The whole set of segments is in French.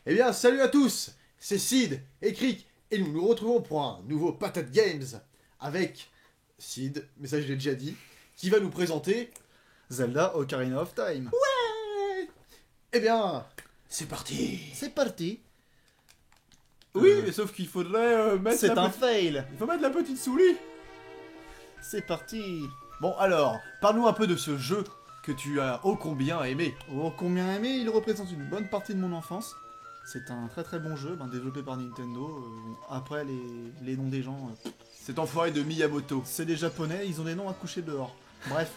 Eh bien, salut à tous, c'est Sid et Crick, et nous nous retrouvons pour un nouveau Patate Games avec Sid, mais ça je l'ai déjà dit, qui va nous présenter... Zelda Ocarina of Time. Eh bien, c'est parti. C'est parti. Oui, mais sauf qu'il faudrait mettre C'est la un fail. Il faut mettre la petite souris. C'est parti. Bon alors, parle-nous un peu de ce jeu que tu as ô combien aimé. Oh, combien aimé, il représente une bonne partie de mon enfance. C'est un très très bon jeu, développé par Nintendo. Après, les noms des gens, Cet enfoiré de Miyamoto. c'est des japonais, ils ont des noms à coucher dehors. Bref,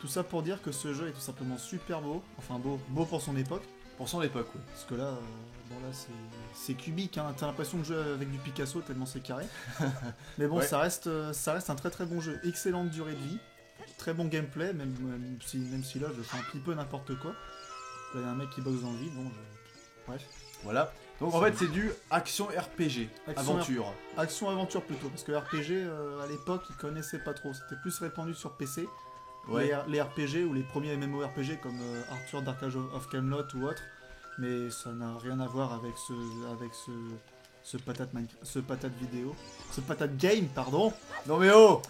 tout ça pour dire que ce jeu est tout simplement super beau. Enfin, beau pour son époque. Pour son époque, oui. Parce que là, c'est cubique, hein. T'as l'impression de jouer avec du Picasso tellement c'est carré. Mais bon, Ouais. ça reste un très très bon jeu. Excellente durée de vie, très bon gameplay, même si là je fais un petit peu n'importe quoi. Là, il y a un mec qui boxe dans le vide, bref. Voilà. Donc en fait, c'est du action RPG, Action aventure. Action-aventure plutôt, parce que RPG, à l'époque, ils connaissaient pas trop. C'était plus répandu sur PC. Ouais. Les RPG ou les premiers MMORPG comme Arthur Dark Age of Camelot ou autre, mais ça n'a rien à voir avec ce patate vidéo, ce patate game, pardon. Non mais oh.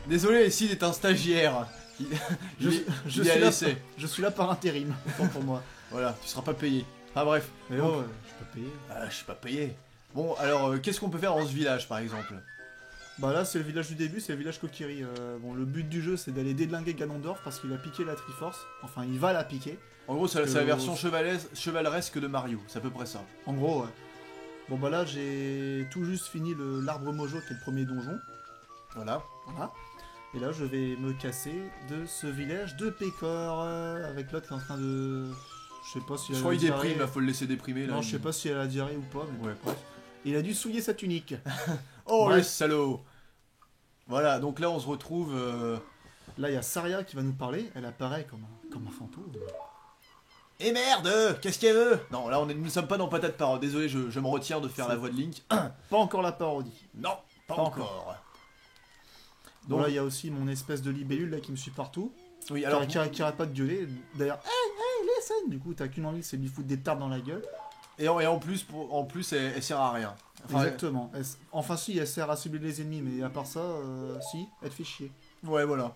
Désolé, Sid est un stagiaire. Je, Il je est à suis là, l'essai. je suis là par intérim, autant pour moi. Voilà, tu seras pas payé. Enfin bref. Mais Donc, oh, je peux payer. je suis pas payé. Bon, alors, qu'est-ce qu'on peut faire dans ce village, par exemple? Bah là, c'est le village du début, c'est le village Kokiri. Bon, le but du jeu, c'est d'aller déglinguer Ganondorf parce qu'il a piqué la Triforce. Enfin, il va la piquer. En gros, c'est la version chevaleresque de Mario. C'est à peu près ça. En gros, ouais. Bon bah là, j'ai tout juste fini l'arbre Mojo, qui est le premier donjon. Voilà. Voilà. Et là, je vais me casser de ce village de Pécor, avec l'autre qui est en train de... Je sais pas si Je elle crois a qu'il la diarrhée. déprime, là, faut le laisser déprimer. Là, Non, je sais pas si elle a la diarrhée ou pas, mais Ouais. bref. Il a dû souiller sa tunique. Oh, Bref. le salaud. Voilà, donc là, on se retrouve... Là, il y a Saria qui va nous parler. Elle apparaît comme un fantôme. Eh merde, qu'est-ce qu'elle veut? Non, là, nous ne sommes pas dans Patate Parole. Désolé, je me retiens de faire la voix de Link. Pas encore la parodie. Non, pas Pas encore. Donc Donc, là, il y a aussi mon espèce de libellule là qui me suit partout. oui, Alors, alors... qui arrête pas de gueuler. D'ailleurs, hey, listen. Du coup, t'as qu'une envie, c'est de lui foutre des tartes dans la gueule. Et en plus, elle sert à rien. Enfin, Exactement. Enfin, si, elle sert à cibler les ennemis, mais à part ça, si, elle te fait chier. Ouais, voilà.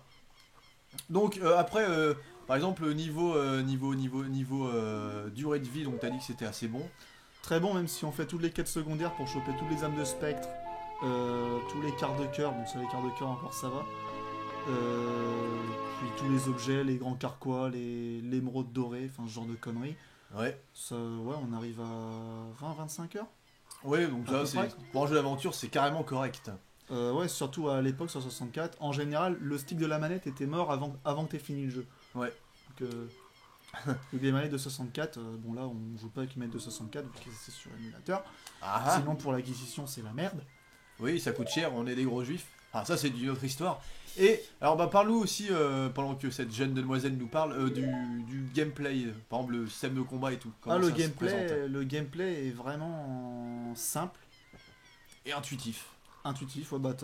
Donc après, par exemple, niveau durée de vie, donc t'as dit que c'était assez bon. Très bon, même si on fait toutes les quêtes secondaires pour choper toutes les âmes de spectre, tous les quarts de cœur, bon, sur les quarts de cœur encore ça va. Puis tous les objets, les grands carquois, l'émeraude dorée, enfin ce genre de conneries. Ouais. Ça, ouais, on arrive à 20-25 heures. Ouais, donc À ça, peu c'est près. pour un jeu d'aventure, c'est carrément correct. Ouais, surtout à l'époque sur 64. En général, le stick de la manette était mort avant que t'aies fini le jeu. Ouais. Donc, avec les manettes de 64, bon là on joue pas avec une manette de 64 vu que c'est sur émulateur. Ah ah. Sinon pour l'acquisition c'est la merde. Oui, ça coûte cher, on est des gros juifs. Ah, ça, c'est une autre histoire. Et, alors, bah, parle-nous aussi, pendant que cette jeune demoiselle nous parle, du gameplay, par exemple, le système de combat et tout. Comment Le ça se présente. le gameplay est vraiment simple, Et intuitif. intuitif. Ouais, bah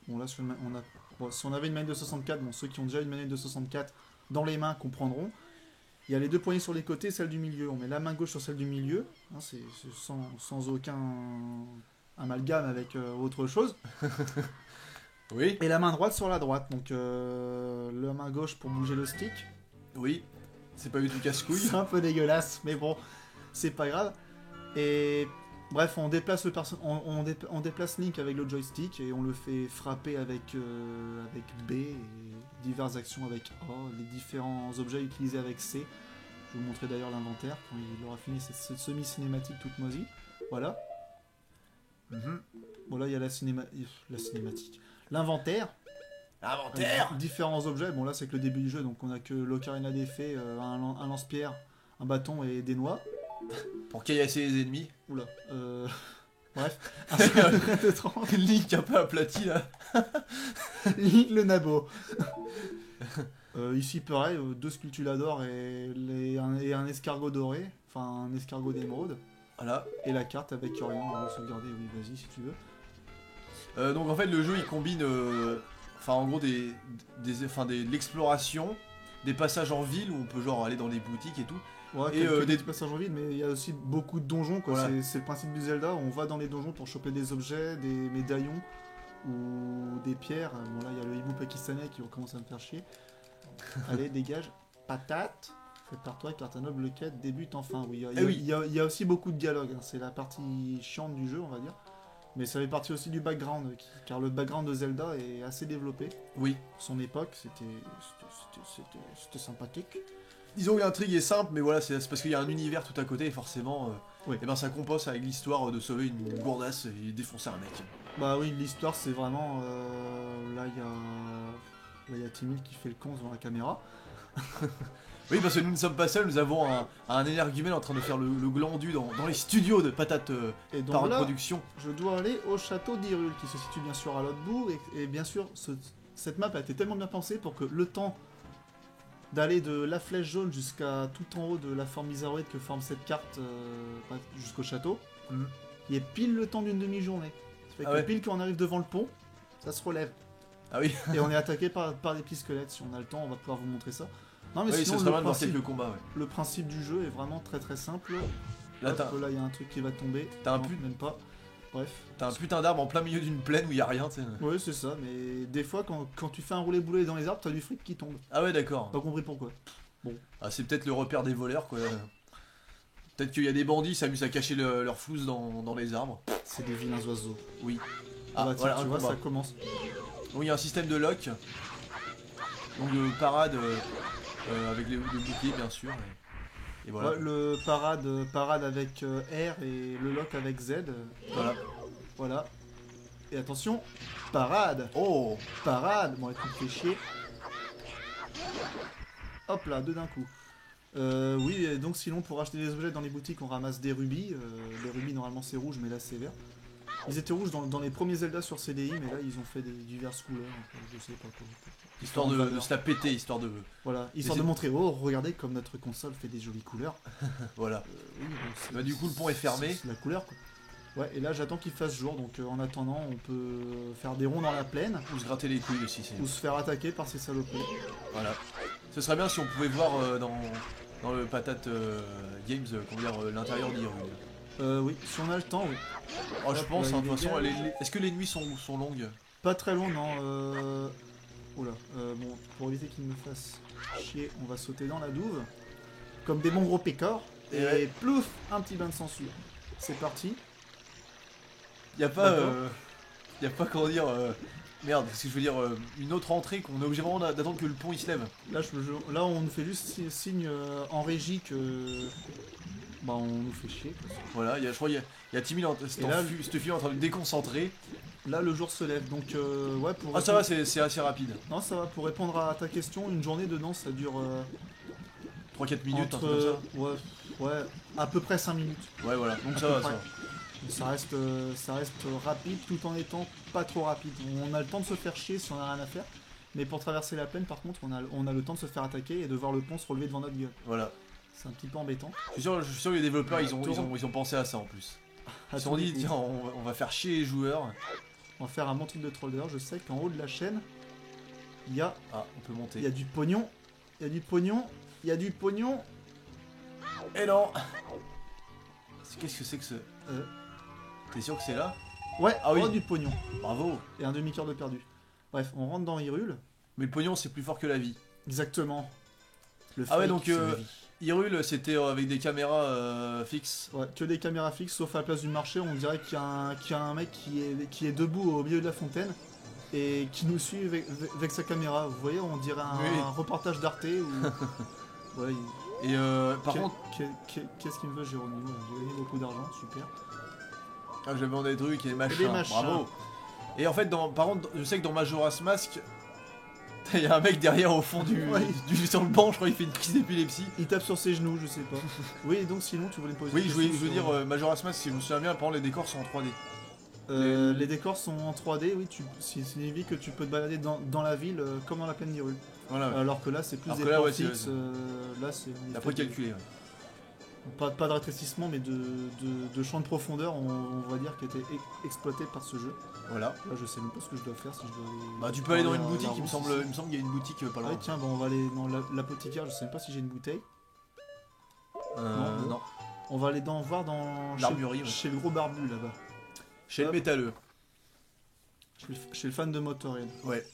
bon là si on avait une manette de 64, bon ceux qui ont déjà une manette de 64 dans les mains comprendront. Il y a les deux poignées sur les côtés, celle du milieu. On met la main gauche sur celle du milieu, hein, c'est sans aucun amalgame avec autre chose. Oui. Et la main droite sur la droite. Donc la main gauche pour bouger le stick. Oui. C'est pas du tout casse-couille. C'est un peu dégueulasse, mais bon, c'est pas grave. Et bref, on déplace on déplace Link avec le joystick et on le fait frapper avec B et diverses actions avec A, les différents objets utilisés avec C. Je vais vous montrer d'ailleurs l'inventaire quand il aura fini cette semi-cinématique toute moisie. Voilà. Mhm. Bon là il y a la cinématique. L'inventaire. Inventaire. Différents objets. Bon là c'est que le début du jeu, donc on a que l'Ocarina des Fées, un lance-pierre, un bâton et des noix. Pour caillasser les ennemis. Oula. Bref. Un secret de 30. Link un peu aplati, là. Link le nabo. Ici pareil, deux sculptuladors et un escargot doré. Enfin un escargot d'émeraude. Voilà. Et la carte avec rien. On va sauvegarder, oui vas-y si tu veux. Donc en fait le jeu il combine enfin en gros de l'exploration, des passages en ville où on peut genre aller dans des boutiques et tout, Ouais, Et, quelques des- petits passages en vide, mais il y a aussi beaucoup de donjons, quoi. Voilà. C'est le principe du Zelda, on va dans les donjons pour choper des objets, des médaillons ou des pierres. Bon là, il y a le hibou pakistanais qui commence à me faire chier. Allez, dégage. Patate. Prépare-toi car ta noble quête débute enfin. Oui, il y a aussi beaucoup de dialogue, hein. C'est la partie chiante du jeu, on va dire. Mais ça fait partie aussi du background, car le background de Zelda est assez développé. Oui. Pour son époque, c'était sympathique. Disons que l'intrigue est simple, mais voilà, c'est parce qu'il y a un univers tout à côté, et forcément, Oui. et ben ça compense avec l'histoire de sauver une gourdasse et défoncer un mec. Bah oui, l'histoire c'est vraiment... là, il y a Timmy qui fait le con devant la caméra. Oui, parce que nous ne sommes pas seuls, nous avons un énergumène en train de faire le glandu dans les studios de Patate Et donc par là, production. je dois aller au château d'Hyrule, qui se situe bien sûr à l'autre bout. Et bien sûr, cette map a été tellement bien pensée pour que le temps d'aller de la flèche jaune jusqu'à tout en haut de la forme bizarroïde que forme cette carte, jusqu'au château, Mhm. il y a pile le temps d'une demi-journée. Ça fait Ah que ouais. pile quand on arrive devant le pont, ça se relève. Ah oui, Et on est attaqué par des petits squelettes. Si on a le temps, on va pouvoir vous montrer ça. Non mais oui, sinon, ce serait le bien de voir principe, quelques combats, ouais. le principe du jeu est vraiment très très simple. Là, Hop, t'as là, il y a un truc qui va tomber. T'as un Non, put- même pas. Bref. un putain d'arbre en plein milieu d'une plaine où il y a rien, tu sais. Ouais, c'est ça, mais des fois, quand tu fais un roulé-boulé dans les arbres, t'as du fric qui tombe. Ah ouais, d'accord. Pas compris pourquoi. Ah, c'est peut-être le repère des voleurs, quoi. Peut-être qu'il y a des bandits qui s'amusent à cacher leur flouze dans les arbres. C'est des vilains oiseaux. Oui. Ah, bah tiens, voilà, tu un vois, combat. ça commence. Donc il y a un système de lock. Donc de parade avec le bouclier, bien sûr. Et voilà. Ouais, le parade avec R et le lock avec Z. Voilà. Voilà. Et attention, parade. Oh, Parade. Bon, écoute, fais chier. Hop là, deux d'un coup. Oui, et donc sinon pour acheter des objets dans les boutiques on ramasse des rubis. Les rubis normalement c'est rouge mais là c'est vert. Ils étaient rouges dans les premiers Zelda sur CDI mais là ils ont fait des diverses couleurs. Je sais pas quoi. histoire de se la péter, histoire de... Voilà, histoire c'est- de montrer, oh regardez comme notre console fait des jolies couleurs. Voilà. Oui, donc c'est- Bah, du coup, le pont est fermé. C'est la couleur quoi. Ouais, et là j'attends qu'il fasse jour donc en attendant on peut faire des ronds dans la plaine Ou se gratter les couilles aussi. ou se faire attaquer par ces saloperies. Voilà. Ce serait bien si on pouvait voir dans le Patate Games, comment dire, l'intérieur d'Hyrule. Oui, si on a le temps, oui. Oh, je Hop, pense, là, hein, de il toute est façon, bien. est-ce que les nuits sont longues? Pas très long, non. Oula, bon, pour éviter qu'il me fasse chier, on va sauter dans la douve. Comme des bons gros pécores. Et Et ouais. plouf, un petit bain de censure. C'est parti. Y a pas, D'accord. comment dire, merde, qu'est-ce que je veux dire, une autre entrée qu'on est obligé vraiment d'attendre que le pont il se lève. Là, on nous fait juste signe en régie que. Bah, on nous fait chier. Quoi. Voilà, je crois qu'il y a Timmy, Et là, cette fille en train de déconcentrer. Là, le jour se lève. Donc, ouais, pour. Ah, ça va, répondre- c'est assez rapide. Non, ça va. Pour répondre à ta question, une journée dedans, ça dure 3-4 minutes, un entre. truc comme Ouais, à peu près 5 minutes. ça. Ouais, voilà, donc à ça peu va, près. ça va. Ça reste rapide tout en étant pas trop rapide. On a le temps de se faire chier si on a rien à faire. Mais pour traverser la plaine, par contre, on a le temps de se faire attaquer et de voir le pont se relever devant notre gueule. Voilà. C'est un petit peu embêtant. Je suis sûr que les développeurs, ils Tourne. ont pensé à ça en plus. À Ils se tous sont les dit, coups. tiens, on va faire chier les joueurs. On va faire un bon truc de troll. D'ailleurs, je sais qu'en haut de la chaîne, il y a Ah, on peut monter. du pognon. Il y a du pognon. Il y a du pognon. Et non. Qu'est-ce que c'est que ce... Euh, T'es sûr que c'est là? ouais, Ah oui. oh, du pognon. Bravo. Et un demi-cœur de perdu. Bref, on rentre dans Hyrule. Mais le pognon, c'est plus fort que la vie. Exactement. Le Ah ouais, fric, donc, c'est la vie. Hyrule, c'était avec des caméras fixes. Ouais, que des caméras fixes, sauf à la place du marché, on dirait qu'il y a un mec qui est debout au milieu de la fontaine et qui nous suit avec sa caméra. Vous voyez, on dirait un Oui. reportage d'Arte ou... Ouais, Et par contre, qu'est-ce qu'il me veut, Géronimo? J'ai gagné beaucoup d'argent, super. ah, j'avais demandé des trucs et des machins. des machins. Bravo. Et en fait, par contre, je sais que dans Majora's Mask, il y a un mec derrière au fond Ouais. sur le banc, je crois qu'il fait une crise d'épilepsie. Il tape sur ses genoux, je sais pas. Oui, et donc sinon, tu voulais me poser Oui, une je question veux sur- dire, Majora's Mask, si je me souviens bien, par contre, les décors sont en 3D. Les décors sont en 3D, oui, c'est une vie que tu peux te balader dans la ville comme dans la plaine d'Hyrule. Voilà, ouais. Alors que là, c'est plus Alors des que là, plans ouais, c'est- fixes. Là, c'est... Après calculé. Ouais. Pas de rétrécissement, mais de champ de profondeur, on va dire, qui a été exploité par ce jeu. Voilà. Là, je sais même pas ce que je dois faire si je dois aller. Bah, tu peux aller dans une à boutique, la il me route, semble ici. qu'il y a une boutique pas Ah loin. ouais, tiens, bon, on va aller dans l'apothicaire, je sais même pas si j'ai une bouteille. Non. Non. On va aller voir dans L'armurerie, ouais. chez le gros barbu là-bas. Chez le Hop. métalleux. Chez le fan de Motorhead. Ouais.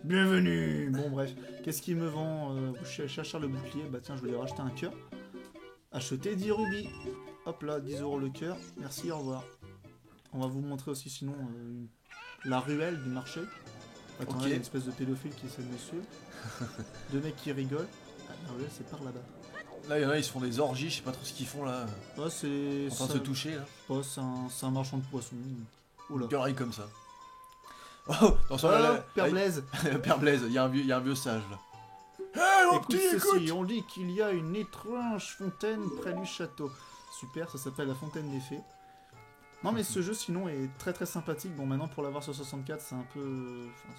Bienvenue. Bon bref, qu'est-ce qu'il me vend Je suis allé chercher le bouclier. Bah tiens, je voulais racheter un cœur. Acheter 10 rubis. Hop là, 10 € le cœur. Merci, au revoir. On va vous montrer aussi sinon la ruelle du marché. Attends, Ok. là, il y a une espèce de pédophile qui essaie de me suivre. Deux mecs qui rigolent. Ah, la ruelle, c'est par là-bas. Là, il y en a, ils se font des orgies, je sais pas trop ce qu'ils font là. Ouais, c'est... En train de se toucher là. Ouais, c'est un marchand de poissons. Oula. Une connerie comme ça. Oh, attention là, là. Père Blaise. Père Blaise, il y a un vieux sage là. Hé, mon Écoute petit, ceci, écoute. on dit qu'il y a une étrange fontaine près du château. Super, ça s'appelle la fontaine des fées. Non mais ce jeu sinon est très très sympathique. Bon maintenant pour l'avoir sur 64 c'est un peu... enfin,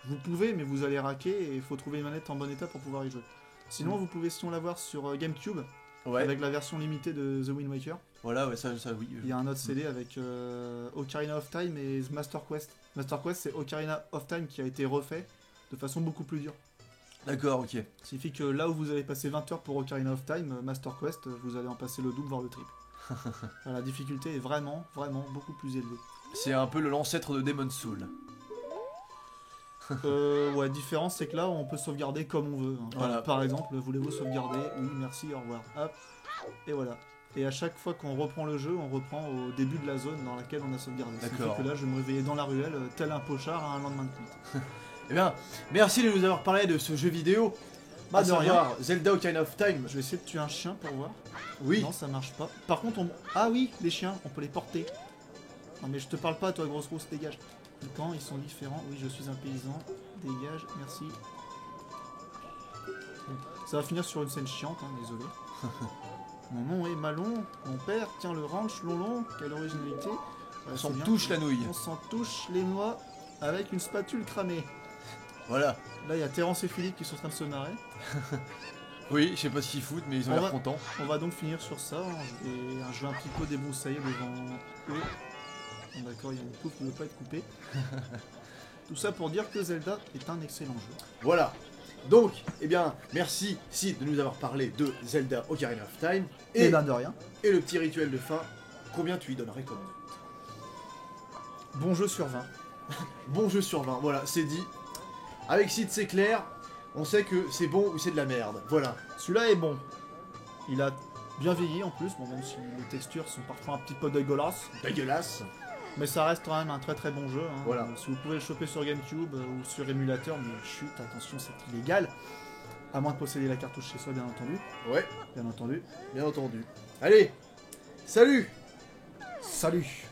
vous pouvez mais vous allez raquer et il faut trouver une manette en bon état pour pouvoir y jouer. Sinon vous pouvez sinon l'avoir sur GameCube Ouais, avec la version limitée de The Wind Waker. voilà, ouais, ça oui. Il y a un autre CD avec Ocarina of Time et Master Quest. Master Quest c'est Ocarina of Time qui a été refait de façon beaucoup plus dure. D'accord, ok. Ça signifie que là où vous avez passé 20 heures pour Ocarina of Time, Master Quest, vous allez en passer le double voire le triple. Enfin, la difficulté est vraiment, vraiment beaucoup plus élevée. C'est un peu l'ancêtre de Demon's Soul. Ouais, différence c'est que là on peut sauvegarder comme on veut. Hein. Voilà. Par exemple, voulez-vous sauvegarder? Oui, merci, au revoir. Hop, et voilà. Et à chaque fois qu'on reprend le jeu, on reprend au début de la zone dans laquelle on a sauvegardé. Ça D'accord. fait que là je vais me réveiller dans la ruelle, tel un pochard à un lendemain de cuite. Eh bien, merci de nous avoir parlé de ce jeu vidéo. Bah, À de savoir Zelda Ocarina of Time. Je vais essayer de tuer un chien pour voir. Oui. Non, ça marche pas. Par contre, ah oui, les chiens, on peut les porter. Non mais je te parle pas, toi, grosse rousse, dégage. Quand ils sont différents, oui, je suis un paysan. Dégage, merci. Bon, ça va finir sur une scène chiante, hein, désolé. Mon nom est Malon, mon père tient le ranch Lolon, quelle originalité. On C'est s'en bien. touche la nouille. On s'en touche les noix avec une spatule cramée. Voilà. Là, il y a Terence et Philippe qui sont en train de se marrer. Oui, je sais pas ce qu'ils foutent, mais ils ont On l'air va- contents. On va donc finir sur ça. Je vais un petit peu débroussailler devant eux. Bon, d'accord, il y a une coupe qui ne veut pas être coupée. Tout ça pour dire que Zelda est un excellent jeu. Voilà. Donc, eh bien, merci Sid de nous avoir parlé de Zelda Ocarina of Time. Et ben de rien. Et le petit rituel de fin, combien tu y donnerais comme note? Bon jeu sur 20. Bon jeu sur 20, voilà, c'est dit. Avec Sid, c'est clair. On sait que c'est bon ou c'est de la merde. Voilà. Celui-là est bon. Il a bien vieilli en plus, bon, même si les textures sont parfois un petit peu dégueulasses. Dégueulasse. Mais ça reste quand même un très très bon jeu. Hein. Voilà. Si vous pouvez le choper sur GameCube ou sur émulateur, mais chut, attention, c'est illégal. À moins de posséder la cartouche chez soi, bien entendu. Ouais, Bien entendu. bien entendu. Allez, salut! Salut!